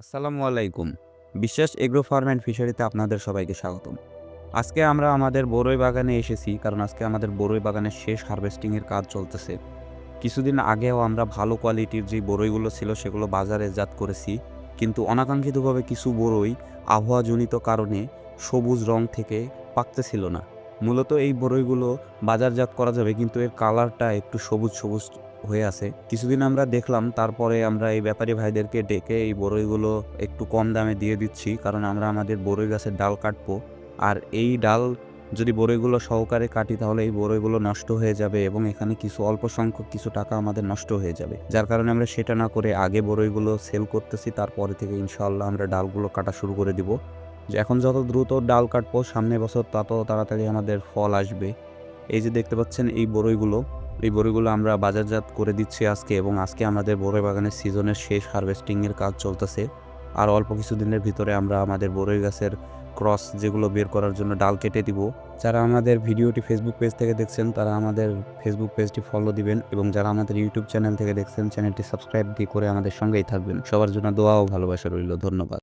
আসসালামু আলাইকুম। বিশ্বাস এগ্রো ফার্ম অ্যান্ড ফিশারিতে আপনাদের সবাইকে স্বাগতম। আজকে আমরা আমাদের বরই বাগানে এসেছি, কারণ আজকে আমাদের বরই বাগানের শেষ হারভেস্টিংয়ের কাজ চলতেছে। কিছুদিন আগেও আমরা ভালো কোয়ালিটির যে বরইগুলো ছিল সেগুলো বাজারজাত করেছি, কিন্তু অনাকাঙ্ক্ষিতভাবে কিছু বরই আবহাওয়াজনিত কারণে সবুজ রং থেকে পাকতেছিল না। মূলত এই বরইগুলো বাজারজাত করা যাবে, কিন্তু এর কালারটা একটু সবুজ সবুজ হয়ে আছে। কিছুদিন আমরা দেখলাম, তারপরে আমরা এই ব্যাপারী ভাইদেরকে ডেকে এই বরইগুলো একটু কম দামে দিয়ে দিচ্ছি, কারণ আমরা আমাদের বরই গাছের ডাল কাটবো। আর এই ডাল যদি বরইগুলো সহকারে কাটি তাহলে এই বরইগুলো নষ্ট হয়ে যাবে এবং এখানে কিছু অল্প সংখ্যক কিছু টাকা আমাদের নষ্ট হয়ে যাবে, যার কারণে আমরা সেটা না করে আগে বরইগুলো সেল করতেছি, তারপরে থেকে ইনশাআল্লাহ আমরা ডালগুলো কাটা শুরু করে দিব। যে এখন যত দ্রুত ডাল কাটবো সামনে বছর তত তাড়াতাড়ি আমাদের ফল আসবে। এই যে দেখতে পাচ্ছেন এই বরইগুলো আমরা বাজারজাত করে দিচ্ছি আজকে, এবং আজকে আমাদের বরই বাগানের সিজনের শেষ হারভেস্টিংয়ের কাজ চলতেছে। আর অল্প কিছুদিনের ভিতরে আমরা আমাদের বরই গাছের ক্রস যেগুলো বের করার জন্য ডাল কেটে দিব। যারা আমাদের ভিডিওটি ফেসবুক পেজ থেকে দেখছেন তারা আমাদের ফেসবুক পেজটি ফলো দিবেন, এবং যারা আমাদের ইউটিউব চ্যানেল থেকে দেখছেন চ্যানেলটি সাবস্ক্রাইব দিয়ে করে আমাদের সঙ্গেই থাকবেন। সবার জন্য দোয়া ও ভালোবাসা রইল। ধন্যবাদ।